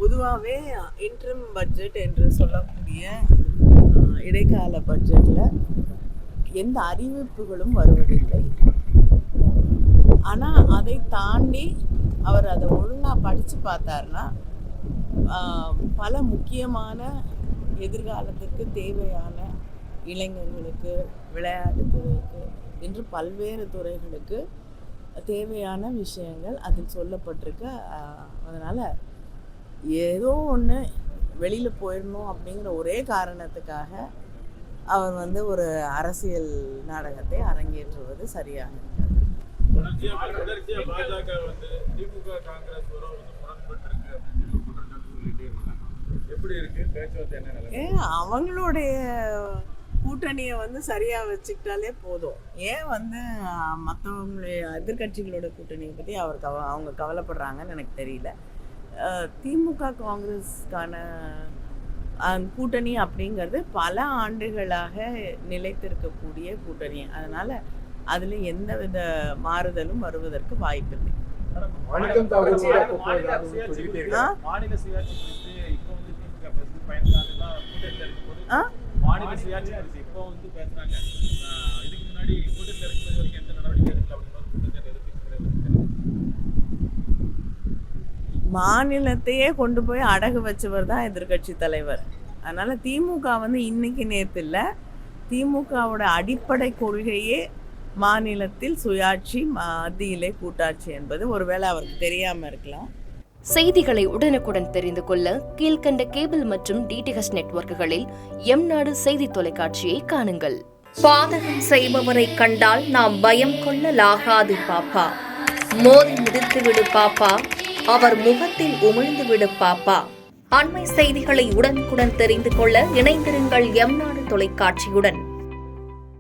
பொதுவாகவே interim budget என்று சொல்லக்கூடிய இடைக்கால பட்ஜெட்டில் எந்த அறிவிப்புகளும் வருவதில்லை. ஆனால் அதை தாண்டி அவர் அதை ஒழுங்காக படித்து பார்த்தாருன்னா பல முக்கியமான எதிர்காலத்திற்கு தேவையான இளைஞர்களுக்கு, விளையாட்டு துறைக்கு என்று பல்வேறு துறைகளுக்கு தேவையான விஷயங்கள் அதில் சொல்லப்பட்டிருக்கு. அதனால் ஏதோ ஒன்று வெளியில் போயிடணும் அப்படிங்கிற ஒரே காரணத்துக்காக அவர் ஒரு அரசியல் நாடகத்தை அரங்கேற்றுவது சரியாக இருக்காது. அவங்களுடைய கூட்டணியை சரியாக வச்சுக்கிட்டாலே போதும். ஏன் மற்றவங்களுடைய எதிர்கட்சிகளோட கூட்டணியை பற்றி அவங்க கவலைப்படுறாங்கன்னு எனக்கு தெரியல. திமுக காங்கிரஸ்க்கான கூட்டணி அப்படிங்கிறது பல ஆண்டுகளாக நிலைத்திருக்கக்கூடிய கூட்டணி. அதனால் அதில் எந்தவித மாறுதலும் வருவதற்கு வாய்ப்பில்லை. மாநிலத்தையே கொண்டு போய் அடகு வச்சவர் தான் எதிர்கட்சி தலைவர். அதனால திமுக இன்னைக்கு நேற்று இல்லை. திமுகவோட அடிப்படை கொள்கையே மாநிலத்தில் சுயாட்சி, மத்தியிலே கூட்டாட்சி என்பது ஒருவேளை அவருக்கு தெரியாம இருக்கலாம். செய்திகளை உடனுக்குடன் தெரிந்து கொள்ள கீழ்கண்ட கேபிள் மற்றும் டிடிஹெச் நெட்வொர்க்குகளில் எம்நாடு செய்தி தொலைக்காட்சியை காணுங்கள். பாதகம் செய்பவரை கண்டால் நாம் பயம் கொள்ளலாகாது பாப்பா. மோதி மிதித்து விடு பாப்பா, அவர் முகத்தில் உமிழ்ந்து விடு பாப்பா. அண்மை செய்திகளை உடனுக்குடன் தெரிந்து கொள்ள இணைந்திருங்கள் எம்நாடு தொலைக்காட்சியுடன்.